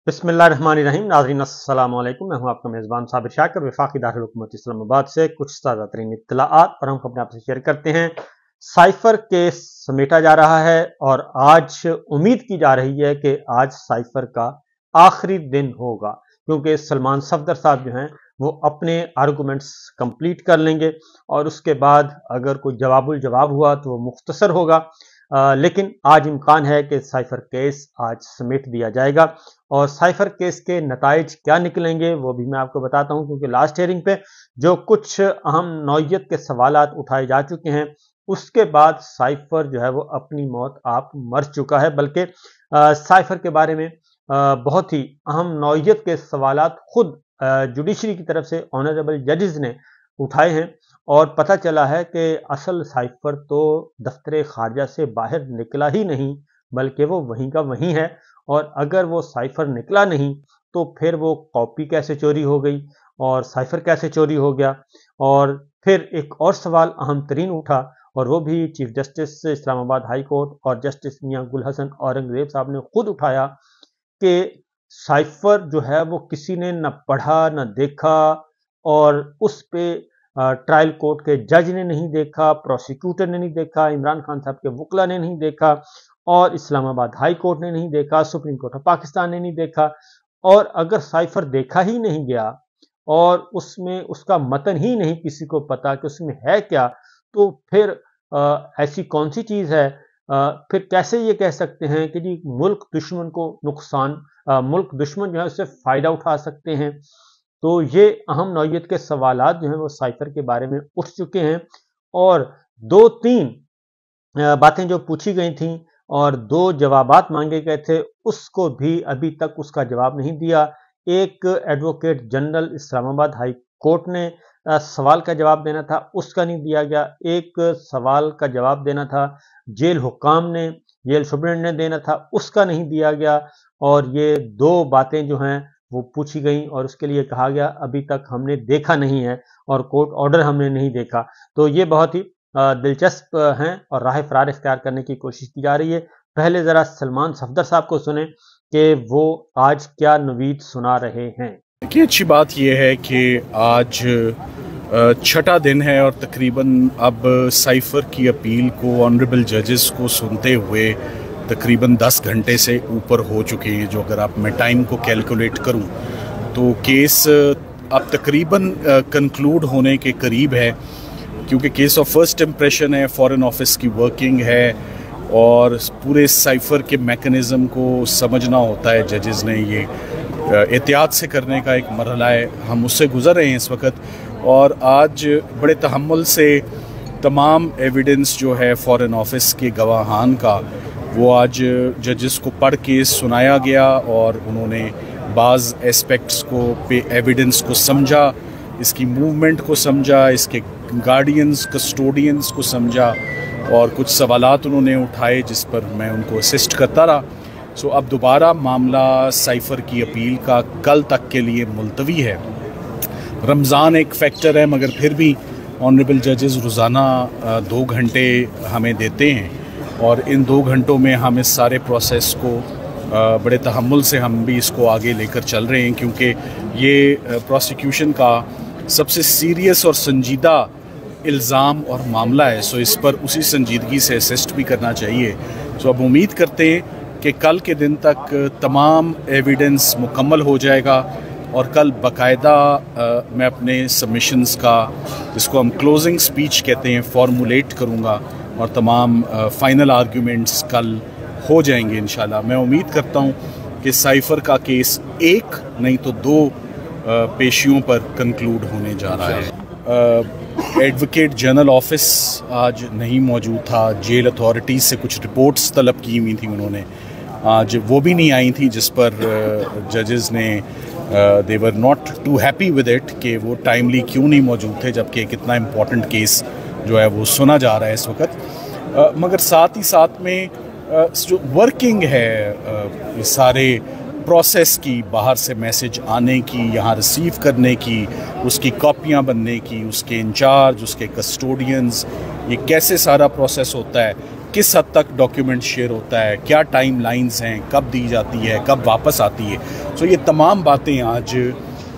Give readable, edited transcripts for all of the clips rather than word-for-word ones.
बिस्मिल्लाहिर्रहमानिर्रहीम। नाज़रीन अस्सलाम वालेकुम। मैं हूं आपका मेज़बान साबिर शाकिर वफाकी दारुल हुकूमत इस्लामाबाद से कुछ ताज़ा तरीन इत्तलाआत और हम अपने आपसे शेयर करते हैं। साइफर केस समेटा जा रहा है और आज उम्मीद की जा रही है कि आज साइफर का आखिरी दिन होगा, क्योंकि सलमान सफदर साहब जो हैं वो अपने आर्गूमेंट्स कंप्लीट कर लेंगे और उसके बाद अगर कोई जवाबुल जवाब हुआ तो वो मुख्तसर होगा। लेकिन आज इम्कान है कि साइफर केस आज समेट दिया जाएगा और साइफर केस के नताइज क्या निकलेंगे वो भी मैं आपको बताता हूं, क्योंकि लास्ट हेयरिंग पे जो कुछ अहम नौयत के सवालात उठाए जा चुके हैं उसके बाद साइफर जो है वो अपनी मौत आप मर चुका है। बल्कि साइफर के बारे में बहुत ही अहम नौयत के सवालात खुद जुडिशरी की तरफ से ऑनरेबल जजेस ने उठाए हैं और पता चला है कि असल साइफर तो दफ्तर खारजा से बाहर निकला ही नहीं, बल्कि वो वहीं का वहीं है। और अगर वो साइफर निकला नहीं तो फिर वो कॉपी कैसे चोरी हो गई और साइफर कैसे चोरी हो गया। और फिर एक और सवाल अहम तरीन उठा और वो भी chief justice Islamabad high court और जस्टिस मियां गुल हसन औरंगजेब साहब ने खुद उठाया कि साइफर जो है वो किसी ने न पढ़ा न देखा और उस पे ट्रायल कोर्ट के जज ने नहीं देखा, प्रोसिक्यूटर ने नहीं देखा, इमरान खान साहब के वकला ने नहीं देखा और इस्लामाबाद हाई कोर्ट ने नहीं देखा, सुप्रीम कोर्ट ऑफ पाकिस्तान ने नहीं देखा। और अगर साइफर देखा ही नहीं गया और उसमें उसका मतन ही नहीं किसी को पता कि उसमें है क्या, तो फिर ऐसी कौन सी चीज है, फिर कैसे ये कह सकते हैं कि जी मुल्क दुश्मन को नुकसान, मुल्क दुश्मन जो है उससे फायदा उठा सकते हैं। तो ये अहम नौयत के सवालात जो हैं वो साइफर के बारे में उठ चुके हैं और दो तीन बातें जो पूछी गई थी और दो जवाबात मांगे गए थे उसको भी अभी तक उसका जवाब नहीं दिया। एक advocate general Islamabad high court ने सवाल का जवाब देना था, उसका नहीं दिया गया। एक सवाल का जवाब देना था जेल हुक्काम ने, जेल सुप्रीडेंट ने देना था, उसका नहीं दिया गया। और ये दो बातें जो हैं वो पूछी गई और उसके लिए कहा गया अभी तक हमने देखा नहीं है और कोर्ट ऑर्डर हमने नहीं देखा। तो ये बहुत ही दिलचस्प हैं और राह फरार इख्तियार करने की कोशिश की जा रही है। पहले जरा सलमान सफदर साहब को सुने कि वो आज क्या नवीद सुना रहे हैं। देखिए, अच्छी बात यह है कि आज छठा दिन है और तकरीबन अब साइफर की अपील को ऑनरेबल जजेस को सुनते हुए तकरीबन 10 घंटे से ऊपर हो चुके हैं। जो अगर आप मैं टाइम को कैलकुलेट करूं तो केस अब तकरीबन कंक्लूड होने के करीब है, क्योंकि केस ऑफ फर्स्ट इम्प्रेशन है, फॉरेन ऑफिस की वर्किंग है और पूरे साइफर के मैकेनिज़्म को समझना होता है। जजेस ने ये एहतियात से करने का एक मरहला है, हम उससे गुज़र रहे हैं इस वक्त। और आज बड़े तहम्मुल से तमाम एविडेंस जो है फॉरेन ऑफिस के गवाहान का वो आज जजेस को पढ़ के सुनाया गया और उन्होंने बाज़ एस्पेक्ट्स को पे एविडेंस को समझा, इसकी मूवमेंट को समझा, इसके गार्डियंस कस्टोडियंस को समझा और कुछ सवालात उन्होंने उठाए जिस पर मैं उनको असिस्ट करता रहा। सो अब दोबारा मामला साइफर की अपील का कल तक के लिए मुलतवी है। रमज़ान एक फैक्टर है, मगर फिर भी ऑनरेबल जजेस रोज़ाना 2 घंटे हमें देते हैं और इन 2 घंटों में हम इस सारे प्रोसेस को बड़े तहम्मुल से हम भी इसको आगे लेकर चल रहे हैं, क्योंकि ये प्रोसिक्यूशन का सबसे सीरियस और संजीदा इल्ज़ाम और मामला है। सो इस पर उसी संजीदगी से असिस्ट भी करना चाहिए। सो अब उम्मीद करते हैं कि कल के दिन तक तमाम एविडेंस मुकम्मल हो जाएगा और कल बाकायदा मैं अपने सबमिशंस का, जिसको हम क्लोजिंग स्पीच कहते हैं, फॉर्मुलेट करूँगा और तमाम फाइनल आर्ग्यूमेंट्स कल हो जाएंगे इंशाल्लाह। मैं उम्मीद करता हूँ कि साइफर का केस एक नहीं तो 2 पेशियों पर कंक्लूड होने जा रहा है। एडवोकेट जनरल ऑफिस आज नहीं मौजूद था, जेल अथॉरिटीज़ से कुछ रिपोर्ट्स तलब की हुई थी उन्होंने, आज वो भी नहीं आई थी, जिस पर जजेस ने they were not too happy with it कि वो टाइमली क्यों नहीं मौजूद थे, जबकि एक इतना इम्पॉर्टेंट केस जो है वो सुना जा रहा है इस वक्त। मगर साथ ही साथ में जो वर्किंग है इस सारे प्रोसेस की, बाहर से मैसेज आने की, यहाँ रिसीव करने की, उसकी कॉपियाँ बनने की, उसके इंचार्ज, उसके कस्टोडियंस, ये कैसे सारा प्रोसेस होता है, किस हद तक डॉक्यूमेंट शेयर होता है, क्या टाइम लाइन्स हैं, कब दी जाती है, कब वापस आती है। सो ये तमाम बातें आज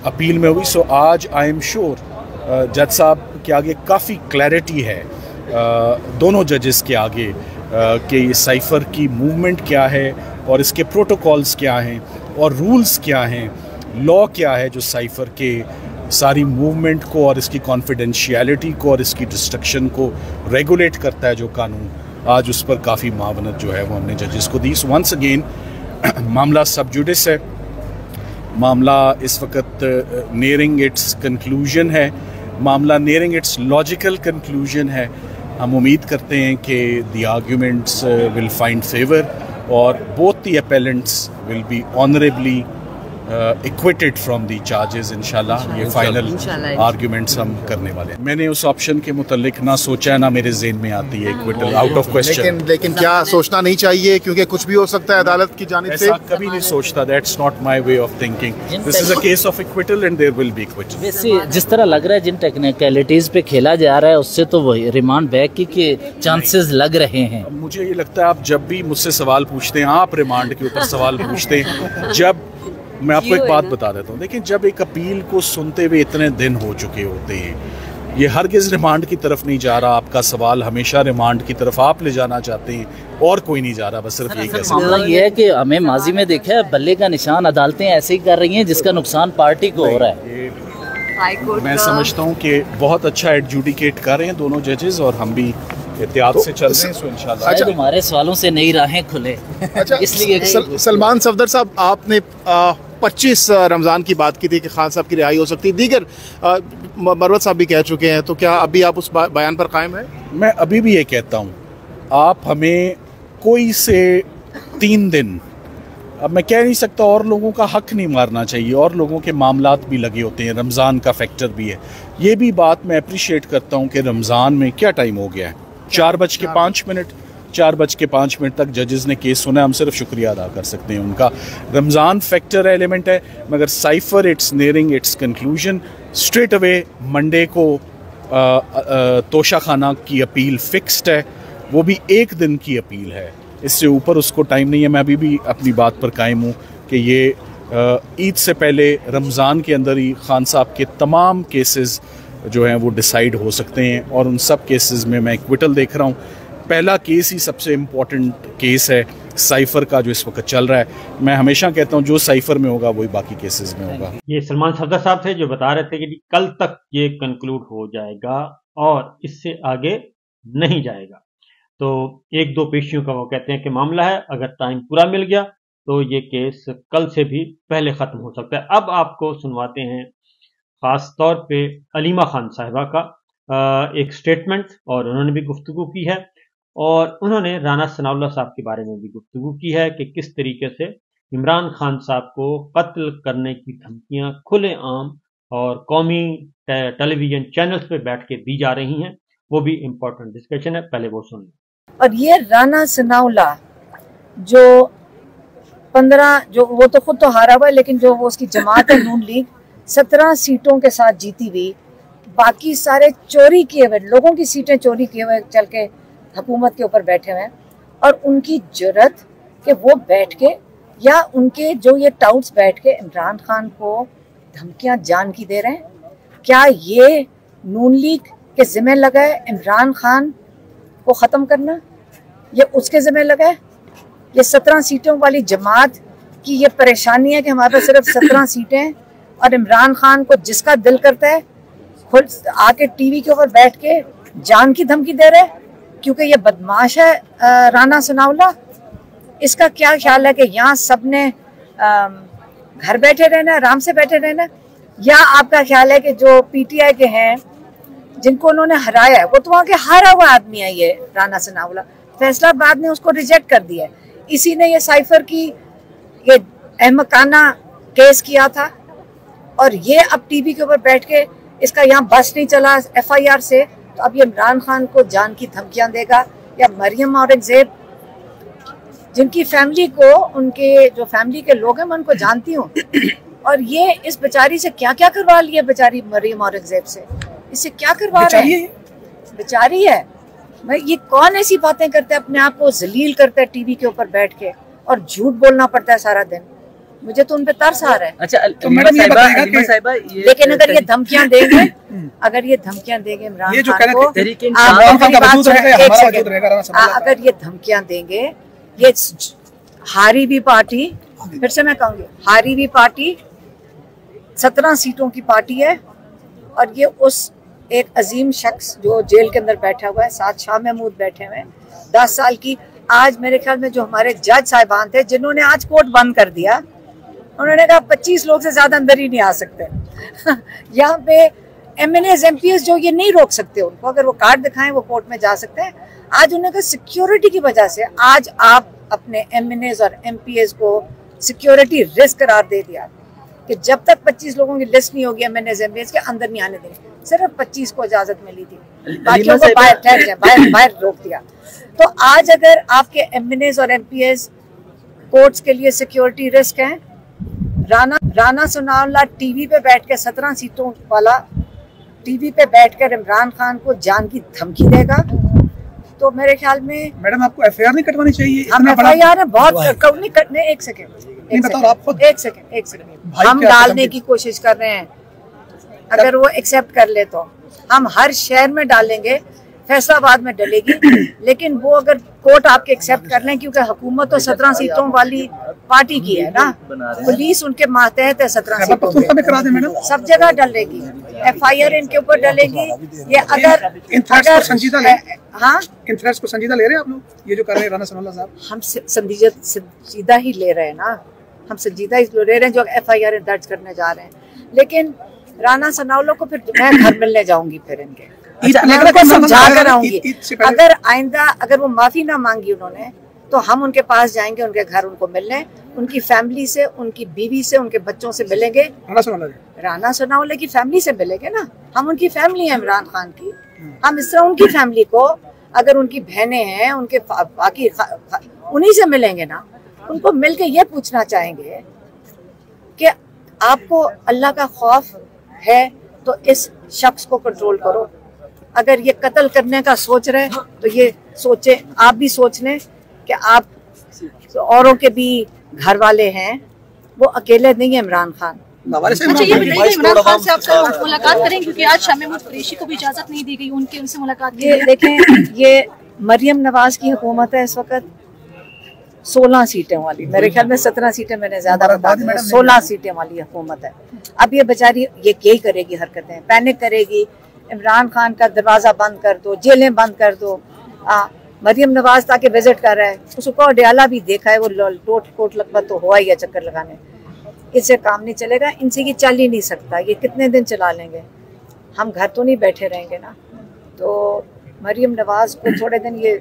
अपील में हुई। सो आज आई एम श्योर जज साहब के आगे काफ़ी क्लैरिटी है, दोनों जजेस के आगे, कि ये साइफ़र की मूवमेंट क्या है और इसके प्रोटोकॉल्स क्या हैं और रूल्स क्या हैं, लॉ क्या है जो साइफ़र के सारी मूवमेंट को और इसकी कॉन्फिडेंशियलिटी को और इसकी डिस्ट्रक्शन को रेगुलेट करता है जो कानून। आज उस पर काफ़ी मावनत जो है वो हमने जजेस को दी। सो वंस अगेन मामला सब जुडिस है, मामला इस वक्त नियरिंग इट्स कंक्लूजन है, मामला नियरिंग इट्स लॉजिकल कंक्लूजन है। हम उम्मीद करते हैं कि the arguments will find favour और both the appellants will be honourably acquitted from the charges. इंशाल्लाह ये फाइनल आर्ग्यूमेंट्स हम करने वाले हैं। मैंने उस ऑप्शन के मुतालिक ना सोचा है, ना मेरे ज़हन में आती है एक्विटल, आउट ऑफ क्वेश्चन। लेकिन क्या सोचना नहीं चाहिए, क्योंकि कुछ भी हो सकता है अदालत की जानिब से? ऐसा कभी नहीं सोचता, that's not my way of thinking. This is a case of acquittal and there will be acquittal. वैसे जिस तरह लग रहा है जिन टेक्निकलिटीज पे खेला जा रहा है उससे तो वही रिमांड बैक के चांसेस लग रहे हैं। मुझे ये लगता है आप जब भी मुझसे सवाल पूछते हैं, आप रिमांड के ऊपर सवाल पूछते हैं, जब मैं आपको एक बात बता देता हूँ, देखिए जब एक अपील को सुनते हुए इतने दिन हो चुके होते हैं, ये हरगिज़ रिमांड की तरफ नहीं जा रहा। आपका सवाल हमेशा रिमांड की तरफ आप ले जाना चाहते हैं और कोई नहीं जा रहा, बस सिर्फ यही कह सकते हैं। ये है कि हमें माजी में देखा है बल्ले का निशान अदालतें ऐसे ही कर रही हैं जिसका नुकसान पार्टी को हो रहा है। मैं समझता हूँ कि बहुत अच्छा एडजुडिकेट कर रहे हैं दोनों जजेस और हम भी एहतियात से चल रहे हैं। सो इंशाल्लाह अच्छा, हमारे सवालों से नई राहें खुले। अच्छा, इसलिए सलमान सफदर साहब, आपने 25 रमज़ान की बात की थी कि खान साहब की रिहाई हो सकती है, दीगर मरवत साहब भी कह चुके हैं, तो क्या अभी आप उस बयान पर कायम हैं? मैं अभी भी ये कहता हूँ, आप हमें कोई से 3 दिन, अब मैं कह नहीं सकता और लोगों का हक नहीं मारना चाहिए, और लोगों के मामलात भी लगे होते हैं, रमज़ान का फैक्टर भी है। ये भी बात मैं अप्रिशिएट करता हूँ कि रमज़ान में क्या टाइम हो गया है, 4:05 4:05 तक जजेस ने केस सुना है। हम सिर्फ शुक्रिया अदा कर सकते हैं उनका। रमज़ान फैक्टर एलिमेंट है, मगर cipher it's nearing it's conclusion. Straight away Monday को तोशा खाना की अपील फिक्स्ड है, वो भी 1 दिन की अपील है, इससे ऊपर उसको टाइम नहीं है। मैं अभी भी अपनी बात पर कायम हूँ कि ये ईद से पहले रमज़ान के अंदर ही खान साहब के तमाम केसेस जो हैं वो डिसाइड हो सकते हैं, और उन सब केसेस में मैं एक्विटल देख रहा हूँ। पहला केस ही सबसे इम्पोर्टेंट केस है साइफ़र का जो इस वक्त चल रहा है। मैं हमेशा कहता हूँ जो साइफ़र में होगा वही बाकी केसेस में होगा। ये सलमान सफदर साहब थे जो बता रहे थे कि कल तक ये कंक्लूड हो जाएगा और इससे आगे नहीं जाएगा। तो 1-2 पेशियों का वो कहते हैं कि मामला है, अगर टाइम पूरा मिल गया तो ये केस कल से भी पहले ख़त्म हो सकता है। अब आपको सुनवाते हैं ख़ास तौर पे अलीमा खान साहिबा का एक स्टेटमेंट, और उन्होंने भी गुफ्तगू की है, और उन्होंने राना सनाउल्लाह साहब के बारे में भी गुफ्तगू की है कि किस तरीके से इमरान खान साहब को कत्ल करने की धमकियां खुलेआम और कौमी टेलीविजन चैनल्स पे बैठ के दी जा रही हैं। वो भी इम्पोर्टेंट डिस्कशन है, पहले वो सुन लें। और ये राना सनाउल्लाह जो 15, जो वो तो खुद तो हारा हुआ है, लेकिन जो वो उसकी जमात है नून लीग 17 सीटों के साथ जीती हुई, बाकी सारे चोरी किए हुए, लोगों की सीटें चोरी किए हुए चल के हुकूमत के ऊपर बैठे हुए हैं, और उनकी जुर्रत कि वो बैठ के, या उनके जो ये टाउट्स बैठ के इमरान खान को धमकियां जान की दे रहे हैं। क्या ये नून लीग के जिम्मे लगा है इमरान खान को ख़त्म करना, ये उसके जिम्मे लगा है? ये 17 सीटों वाली जमात की ये परेशानी है कि हमारे पास सिर्फ 17 सीटें हैं, और इमरान खान को जिसका दिल करता है खुद आके टीवी के ऊपर बैठ के जान की धमकी दे रहे हैं, क्योंकि ये बदमाश है राना सनाउल्लाह। इसका क्या ख्याल है कि यहाँ सब ने घर बैठे रहना, आराम से बैठे रहना, या आपका ख्याल है कि जो पीटीआई के हैं जिनको उन्होंने हराया है, वो तो वहाँ के हारा हुआ आदमी है ये राना सनाउल्लाह, फैसलाबाद ने उसको रिजेक्ट कर दिया है। इसी ने ये साइफर की ये अहमकाना केस किया था, और ये अब टीवी के ऊपर बैठ के इसका यहाँ बस नहीं चला FIR से, तो अब ये इमरान खान को जान की धमकियां देगा। या मरियम औरंगजेब, जिनकी फैमिली को, उनके जो फैमिली के लोग हैं मैं उनको जानती हूँ, और ये इस बेचारी से क्या क्या करवा लिया, बेचारी मरियम औरंगजेब से, इससे क्या करवा रहे हैं? बेचारी है, मैं ये कौन ऐसी बातें करता है, अपने आप को जलील करता है टीवी के ऊपर बैठ के, और झूठ बोलना पड़ता है सारा दिन। मुझे तो उन पे तरस आ रहा है। अच्छा तो मैडम ये बताइएगा कि लेकिन अगर ये धमकियां देंगे, अगर ये धमकियां देंगे इमरान ये जो खान को, तहरीके अगर ये धमकियां देंगे, ये हारी भी पार्टी, फिर से मैं कहूंगी, हारी भी पार्टी 17 सीटों की पार्टी है, और ये उस एक अजीम शख्स जो जेल के अंदर बैठा हुआ है, साथ शाह महमूद बैठे हुए हैं 10 साल की। आज मेरे ख्याल में जो हमारे जज साहिबान थे जिन्होंने आज कोर्ट बंद कर दिया, उन्होंने कहा 25 लोग से ज्यादा अंदर ही नहीं आ सकते। यहाँ पे MNAs MPs जो ये नहीं रोक सकते उनको, अगर वो कार्ड दिखाएं वो कोर्ट में जा सकते हैं। आज उन्होंने कहा सिक्योरिटी की वजह से आज आप अपने MNAs और MPs को सिक्योरिटी रिस्क करार दे दिया कि जब तक 25 लोगों की लिस्ट नहीं होगी MNAs MPs के अंदर नहीं आने देंगे। सिर्फ 25 को इजाजत मिली थी, बाकियों को बाहर ठहर जाए, बाहर रोक दिया। तो आज अगर आपके MNAs और MPs कोर्ट्स के लिए सिक्योरिटी रिस्क हैं, राना सनाउल्लाह टीवी पे बैठ के 17 सीटों वाला टीवी पे बैठकर इमरान खान को जान की धमकी देगा, तो मेरे ख्याल में मैडम आपको FIR नहीं कटवानी चाहिए। हम FIR है बहुत नहीं कटने। एक सेकेंड हम डालने की कोशिश कर रहे हैं, अगर वो एक्सेप्ट कर ले तो हम हर शहर में डालेंगे, फैसलाबाद में डलेगी, लेकिन वो अगर कोर्ट आपके एक्सेप्ट कर लें, क्योंकि हुकूमत तो 17 सीटों वाली पार्टी की है ना, पुलिस उनके मातहत है 17 सीटों पे, सब जगह डलेगी, FIR इनके ऊपर डलेगी। ये अगर संजीदा ले, हाँ इन थ्रेट्स को संजीदा ले रहे हैं आप लोग, ये जो कर रहे हैं राना सनाउल्लाह साहब? हम संजीदा ही ले रहे हैं ना, हम संजीदा ही ले रहे हैं जो FIR दर्ज करने जा रहे हैं। लेकिन राना सनाउल्लाह को फिर मैं घर मिलने जाऊंगी, फिर इनके समझा कर आऊंगी। अगर आइंदा अगर वो माफी ना मांगी उन्होंने, तो हम उनके पास जाएंगे, उनके घर उनको मिलने, उनकी फैमिली से, उनकी बीवी से, उनके बच्चों से मिलेंगे। राना सनाउल्लाह की फैमिली से मिलेंगे ना, हम उनकी फैमिली है इमरान खान की, हम इस तरह उनकी फैमिली को, अगर उनकी बहनें हैं, उनके बाकी उन्हीं से मिलेंगे ना। उनको मिलके ये पूछना चाहेंगे कि आपको अल्लाह का खौफ है तो इस शख्स को कंट्रोल करो। अगर ये कत्ल करने का सोच रहे तो ये सोचे, आप भी सोच लें कि आप औरों के भी घर वाले हैं, वो अकेले नहीं है इमरान खान। अच्छा ये बताइए, इमरान खान से आप मुलाकात करें, क्योंकि आज शाह महमूद कुरैशी को भी इजाजत नहीं दी गई उनसे मुलाकात की। ये देखें, ये मरियम नवाज की हुकूमत है इस वक्त 16 सीटें वाली, मेरे ख्याल में 17 सीटें मैंने ज्यादा बता दी, 16 सीटें वाली हुकूमत है। अब ये बेचारी ये यही करेगी, हरकतें पैनिक करेगी, इमरान खान का दरवाजा बंद कर दो, जेलें बंद कर दो। मरियम नवाज ताकि विजिट कर रहा है, उसको डयाला भी देखा है, वो कोट लखपत तो हुआ ही है चक्कर लगाने। इससे काम नहीं चलेगा, इनसे ये चल ही नहीं सकता, ये कितने दिन चला लेंगे, हम घर तो नहीं बैठे रहेंगे ना। तो मरियम नवाज को थोड़े दिन ये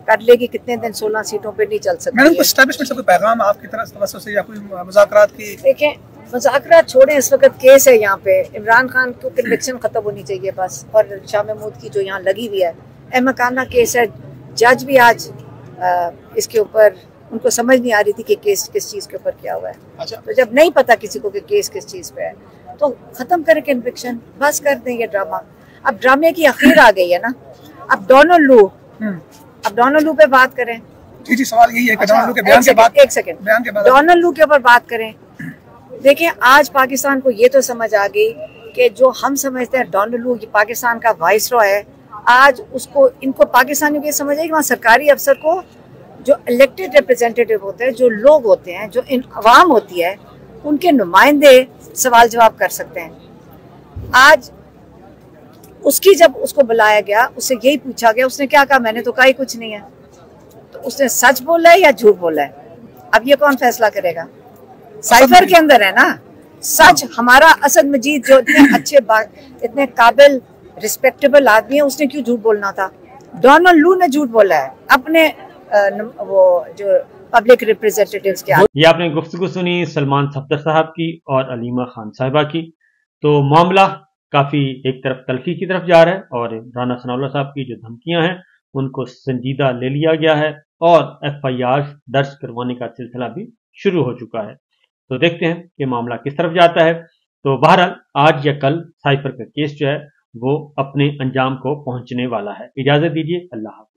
कर लेगी, कितने दिन 16 सीटों पे नहीं चल सकती। मैडम को एस्टैब्लिशमेंट से कोई पैगाम आपकी तरफ से या कोई मुज़ाकरात की? देखें, मुज़ाकरात छोड़ें, इस वक्त केस है यहाँ पे, इमरान खान को कन्विक्शन खत्म होनी चाहिए बस, और शाह महमूद की जो यहाँ लगी हुई है अहमकाना केस है। जज भी आज इसके ऊपर, उनको समझ नहीं आ रही थी कि केस किस चीज़ के ऊपर किया हुआ है। अच्छा। तो जब नहीं पता किसी को कि केस किस चीज़ पे है, तो खत्म करें कन्विक्शन, बस कर दें ये ड्रामा। अब ड्रामे की आखिर आ गई है ना, अब डोनाल्ड लू पे बात करें। जी सवाल यही है कि डोनाल्ड लू के बयान के बाद, एक सेकंड, डोनाल्ड लू के ऊपर बात करें। देखिए, आज पाकिस्तान को ये तो समझ आ गई कि जो हम समझते हैं डोनाल्ड लू पाकिस्तान का वाइसरॉय है, आज उसको, इनको पाकिस्तानियों को ये समझ आई कि वहाँ सरकारी अफसर को, जो इलेक्टेड रिप्रेजेंटेटिव होते हैं, जो लोग होते हैं, जो अवाम होती है, उनके नुमाइंदे सवाल जवाब कर सकते हैं। आज उसकी जब उसको बुलाया गया, उससे यही पूछा गया, उसने क्या कहा? मैंने तो कहा ही कुछ नहीं है। तो उसने सच बोला है या झूठ बोला है? अब ये कौन फैसला करेगा? साइफर के अंदर है ना सच। हमारा असद मजीद जो इतने अच्छे इतने काबिल रिस्पेक्टेबल आदमी है, उसने क्यों झूठ बोलना था? डोनाल्ड लू ने झूठ बोला है अपने वो जो पब्लिक रिप्रेजेंटेटिव्स के आगे। ये आपने गुफ्तगू सुनी सलमान सफदर साहब की और अलीमा खान साहिबा की। तो मामला काफी एक तरफ तलखी की तरफ जा रहा है, और राना सनाउल्लाह साहब की जो धमकियां हैं उनको संजीदा ले लिया गया है, और FIR दर्ज करवाने का सिलसिला भी शुरू हो चुका है। तो देखते हैं कि मामला किस तरफ जाता है। तो बहरहाल आज या कल साइफर का केस जो है वो अपने अंजाम को पहुंचने वाला है। इजाजत दीजिए, अल्लाह हाफ़िज़।